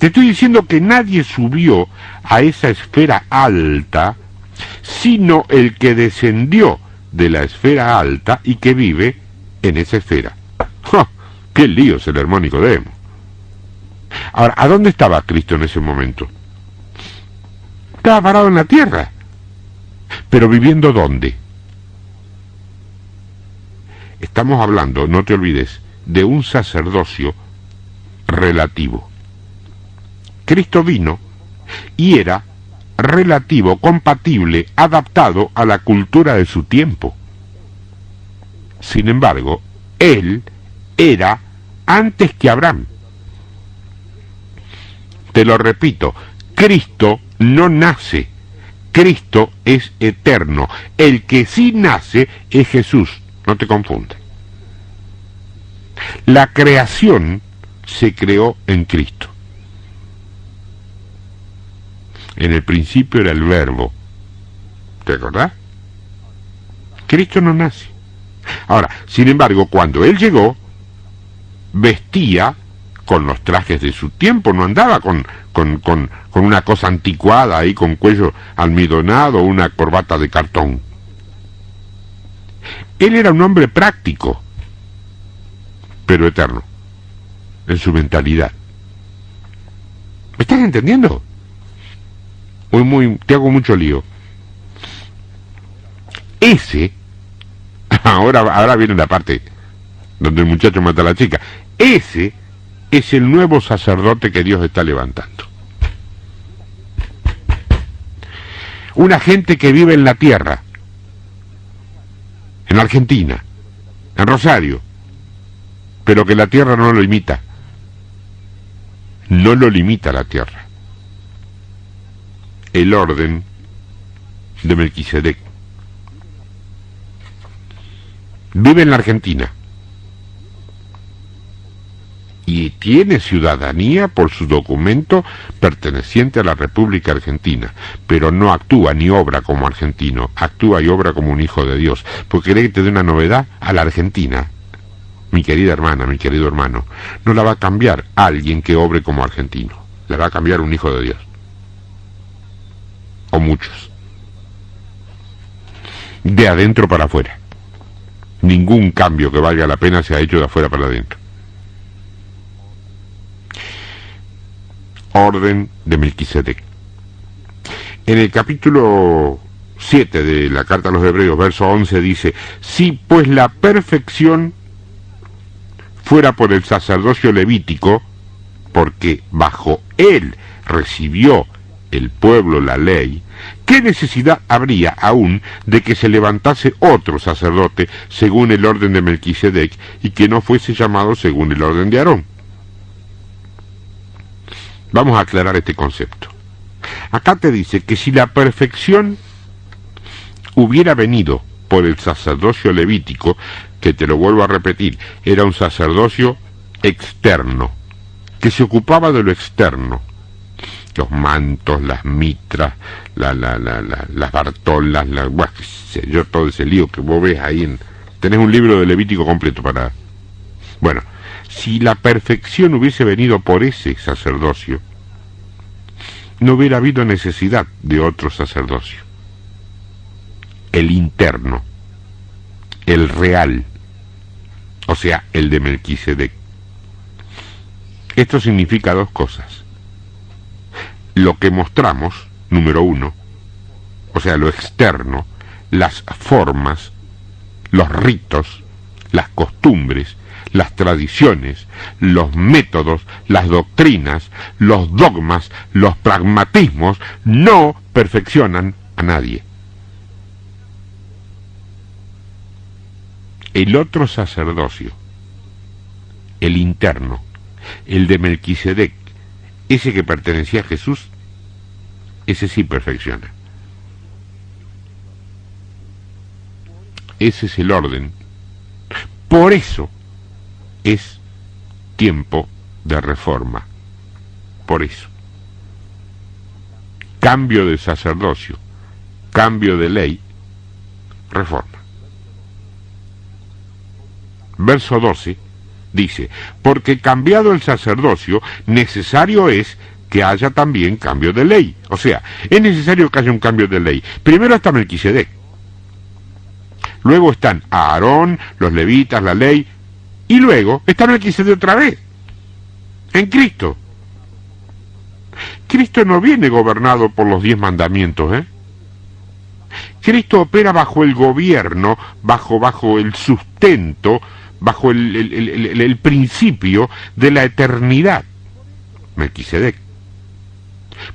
estoy diciendo que nadie subió a esa esfera alta, sino el que descendió de la esfera alta y que vive en esa esfera. ¡Oh! ¡Qué lío se le armó Nicodemo! Ahora, ¿a dónde estaba Cristo en ese momento? Estaba parado en la tierra. ¿Pero viviendo dónde? Estamos hablando, no te olvides, de un sacerdocio relativo. Cristo vino y era relativo, compatible, adaptado a la cultura de su tiempo. Sin embargo, Él era antes que Abraham. Te lo repito, Cristo no nace, Cristo es eterno. El que sí nace es Jesús, no te confundas. La creación se creó en Cristo. En el principio era el Verbo. ¿Te acordás? Cristo no nace. Ahora, sin embargo, cuando Él llegó, vestía con los trajes de su tiempo, no andaba con una cosa anticuada ahí, con cuello almidonado, una corbata de cartón. Él era un hombre práctico, pero eterno, en su mentalidad. ¿Me estás entendiendo? Te hago mucho lío. Ahora viene la parte donde el muchacho mata a la chica. Ese es el nuevo sacerdote que Dios está levantando. Una gente que vive en la tierra, en Argentina, en Rosario, pero que la tierra no lo imita. No lo limita la tierra. El orden de Melquisedec. Vive en la Argentina y tiene ciudadanía por su documento perteneciente a la República Argentina, pero no actúa ni obra como argentino, actúa y obra como un hijo de Dios. Porque querés que te dé una novedad, a la Argentina, mi querida hermana, mi querido hermano, no la va a cambiar alguien que obre como argentino, la va a cambiar un hijo de Dios, o muchos, de adentro para afuera. Ningún cambio que valga la pena se ha hecho de afuera para adentro. Orden de Melquisedec. En el capítulo 7 de la carta a los Hebreos, verso 11, dice: si pues la perfección fuera por el sacerdocio levítico, porque bajo él recibió el pueblo la ley, ¿qué necesidad habría aún de que se levantase otro sacerdote según el orden de Melquisedec y que no fuese llamado según el orden de Aarón? Vamos a aclarar este concepto. Acá te dice que si la perfección hubiera venido por el sacerdocio levítico, que te lo vuelvo a repetir, era un sacerdocio externo, que se ocupaba de lo externo, los mantos, las mitras, las bartolas, qué sé yo, todo ese lío que vos ves ahí. Tenés un libro de Levítico completo para... Bueno, si la perfección hubiese venido por ese sacerdocio, no hubiera habido necesidad de otro sacerdocio. El interno, el real, o sea, el de Melquisedec. Esto significa dos cosas. Lo que mostramos, número uno, o sea, lo externo, las formas, los ritos, las costumbres, las tradiciones, los métodos, las doctrinas, los dogmas, los pragmatismos, no perfeccionan a nadie. El otro sacerdocio, el interno, el de Melquisedec, ese que pertenecía a Jesús, ese sí perfecciona. Ese es el orden. Por eso es tiempo de reforma. Por eso. Cambio de sacerdocio, cambio de ley, reforma. Verso 12 dice, porque cambiado el sacerdocio, necesario es que haya también cambio de ley. O sea, es necesario que haya un cambio de ley. Primero está Melquisedec. Luego están Aarón, los levitas, la ley. Y luego está Melquisedec otra vez. En Cristo. Cristo no viene gobernado por los 10 mandamientos, ¿eh? Cristo opera bajo el gobierno, bajo el sustento, bajo el principio de la eternidad. Melquisedec.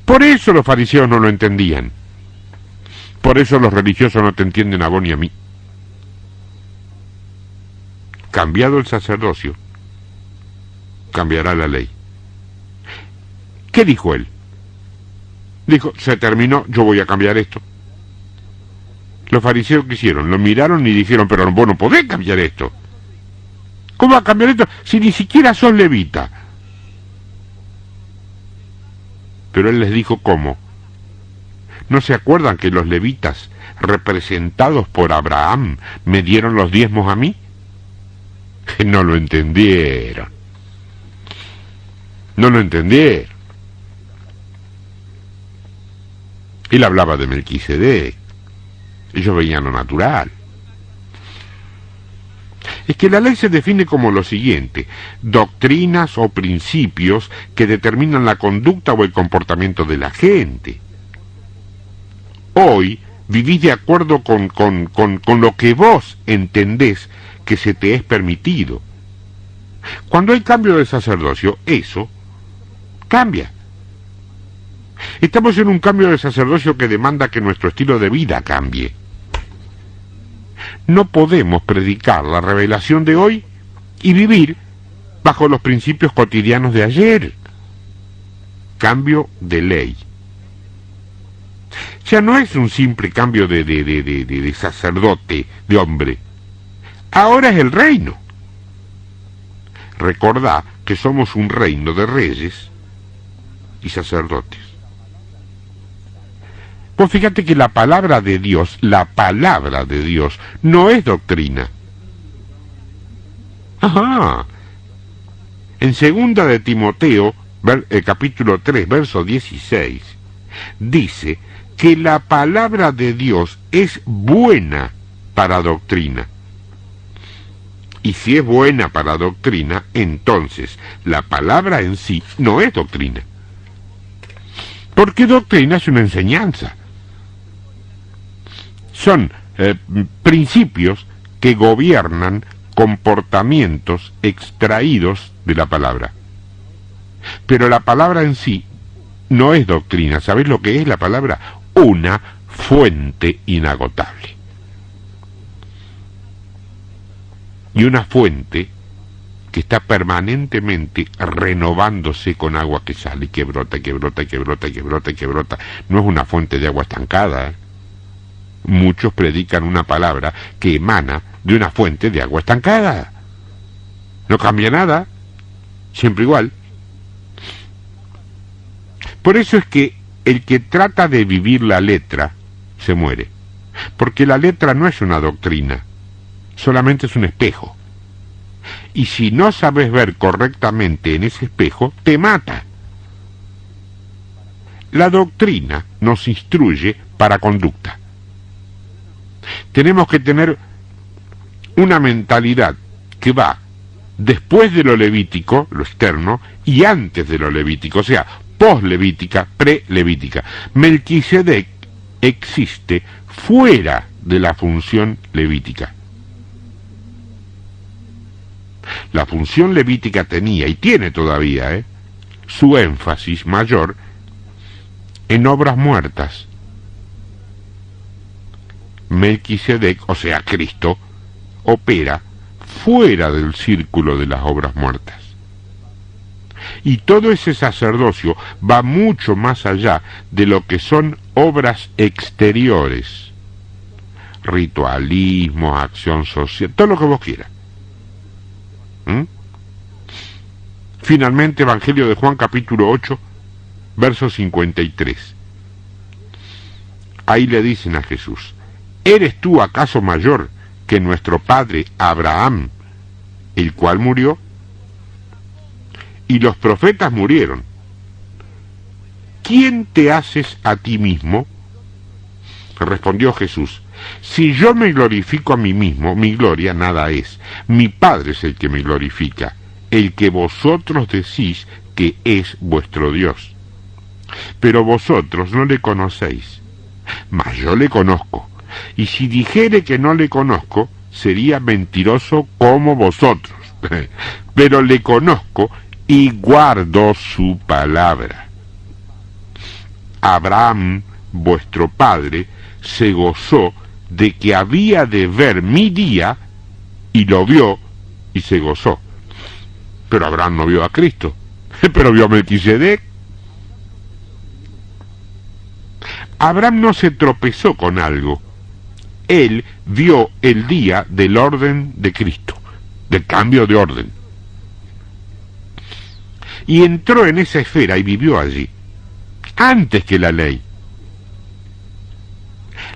Por eso los fariseos no lo entendían. Por eso los religiosos no te entienden a vos ni a mí. Cambiado el sacerdocio, cambiará la ley. ¿Qué dijo él? Dijo, se terminó, yo voy a cambiar esto. Los fariseos ¿qué hicieron? Lo miraron y dijeron, pero vos no podés cambiar esto. ¿Cómo va a cambiar esto si ni siquiera sos levita? Pero él les dijo, ¿cómo? ¿No se acuerdan que los levitas, representados por Abraham, me dieron los diezmos a mí? No lo entendieron. No lo entendieron. Él hablaba de Melquisedec. Ellos veían lo natural. Es que la ley se define como lo siguiente: doctrinas o principios que determinan la conducta o el comportamiento de la gente. Hoy vivís de acuerdo con lo que vos entendés que se te es permitido. Cuando hay cambio de sacerdocio, eso cambia. Estamos en un cambio de sacerdocio que demanda que nuestro estilo de vida cambie. No podemos predicar la revelación de hoy y vivir bajo los principios cotidianos de ayer. Cambio de ley. Ya no es un simple cambio de sacerdote, de hombre. Ahora es el reino. Recordá que somos un reino de reyes y sacerdotes. Pues fíjate que la palabra de Dios no es doctrina. Ajá. En 2 de Timoteo, capítulo 3, verso 16, dice que la palabra de Dios es buena para doctrina. Y si es buena para doctrina, entonces la palabra en sí no es doctrina. Porque doctrina es una enseñanza. Son principios que gobiernan comportamientos extraídos de la palabra. Pero la palabra en sí no es doctrina. ¿Sabés lo que es la palabra? Una fuente inagotable. Y una fuente que está permanentemente renovándose con agua que sale, y que brota, y que brota, y que brota, y que brota, y que brota. No es una fuente de agua estancada, ¿eh? Muchos predican una palabra que emana de una fuente de agua estancada. No cambia nada, siempre igual. Por eso es que el que trata de vivir la letra se muere, porque la letra no es una doctrina, solamente es un espejo. Y si no sabes ver correctamente en ese espejo, te mata. La doctrina nos instruye para conducta. Tenemos que tener una mentalidad que va después de lo levítico, lo externo, y antes de lo levítico, o sea, post-levítica, pre-levítica. Melquisedec existe fuera de la función levítica. La función levítica tenía, y tiene todavía, su énfasis mayor en obras muertas. Melquisedec, o sea, Cristo, opera fuera del círculo de las obras muertas. Y todo ese sacerdocio va mucho más allá de lo que son obras exteriores. Ritualismo, acción social, todo lo que vos quieras. Finalmente, Evangelio de Juan, capítulo 8, verso 53. Ahí le dicen a Jesús: ¿eres tú acaso mayor que nuestro padre Abraham, el cual murió? Y los profetas murieron. ¿Quién te haces a ti mismo? Respondió Jesús: si yo me glorifico a mí mismo, mi gloria nada es. Mi Padre es el que me glorifica, el que vosotros decís que es vuestro Dios. Pero vosotros no le conocéis, mas yo le conozco. Y si dijere que no le conozco, sería mentiroso como vosotros. Pero le conozco y guardo su palabra. Abraham, vuestro padre, se gozó de que había de ver mi día, y lo vio y se gozó. Pero Abraham no vio a Cristo, pero vio a Melquisedec. Abraham no se tropezó con algo. Él vio el día del orden de Cristo, del cambio de orden. Y entró en esa esfera y vivió allí, antes que la ley.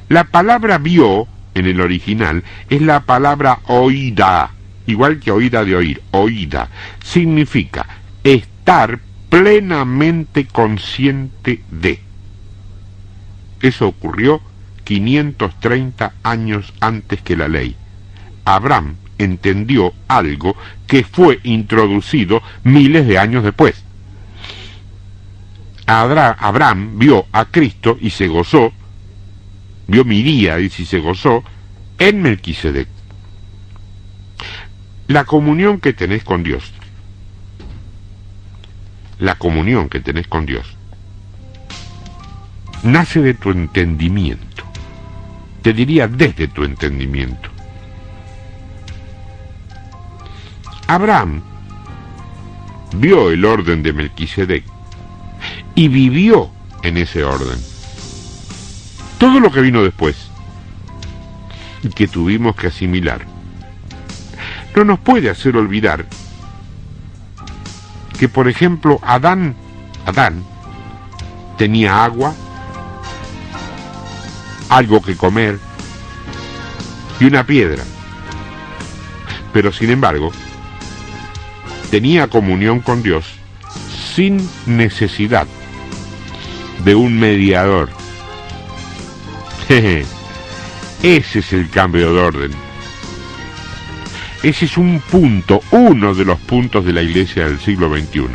La palabra vio, en el original, es la palabra oída, igual que oída de oír, oída. Significa estar plenamente consciente de. Eso ocurrió 530 años antes que la ley. Abraham entendió algo que fue introducido miles de años después. Abraham vio a Cristo y se gozó, vio mi día y se gozó en Melquisedec. La comunión que tenés con Dios, nace de tu entendimiento. Te diría desde tu entendimiento. Abraham vio el orden de Melquisedec y vivió en ese orden. Todo lo que vino después y que tuvimos que asimilar no nos puede hacer olvidar que, por ejemplo, Adán tenía agua, algo que comer y una piedra, pero sin embargo tenía comunión con Dios sin necesidad de un mediador. Ese es el cambio de orden. Ese es un punto, uno de los puntos de la Iglesia del siglo XXI.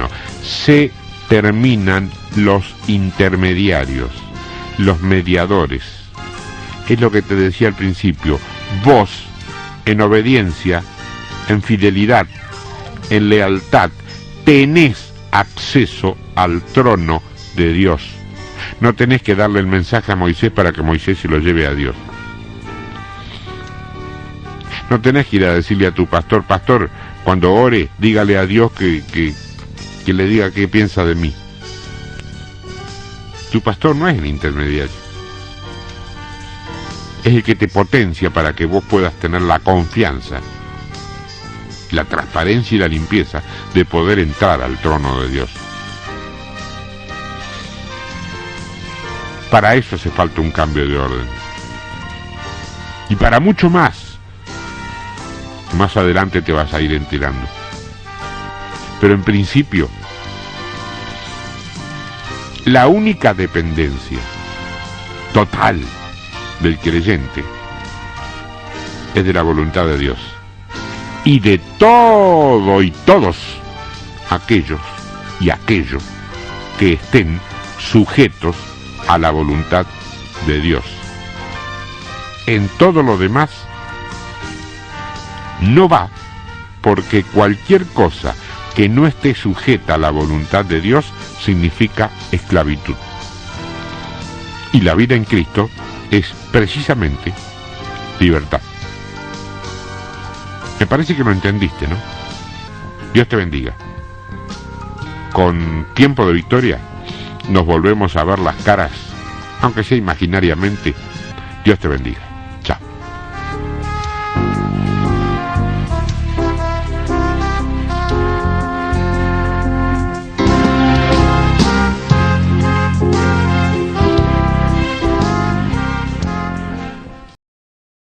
Se terminan los intermediarios, los mediadores. Es lo que te decía al principio. Vos, en obediencia, en fidelidad, en lealtad, tenés acceso al trono de Dios. No tenés que darle el mensaje a Moisés para que Moisés se lo lleve a Dios. No tenés que ir a decirle a tu pastor: pastor, cuando ore, dígale a Dios que le diga qué piensa de mí. Tu pastor no es el intermediario. Es el que te potencia para que vos puedas tener la confianza, la transparencia y la limpieza de poder entrar al trono de Dios. Para eso hace falta un cambio de orden. Y para mucho más. Más adelante te vas a ir enterando. Pero en principio, la única dependencia total del creyente es de la voluntad de Dios. y de todo y todos aquellos y aquello que estén sujetos a la voluntad de Dios. En todo lo demás no va, porque cualquier cosa que no esté sujeta a la voluntad de Dios significa esclavitud. Y la vida en Cristo es precisamente libertad. Me parece que lo entendiste, ¿no? Dios te bendiga. Con Tiempo de Victoria nos volvemos a ver las caras, aunque sea imaginariamente. Dios te bendiga.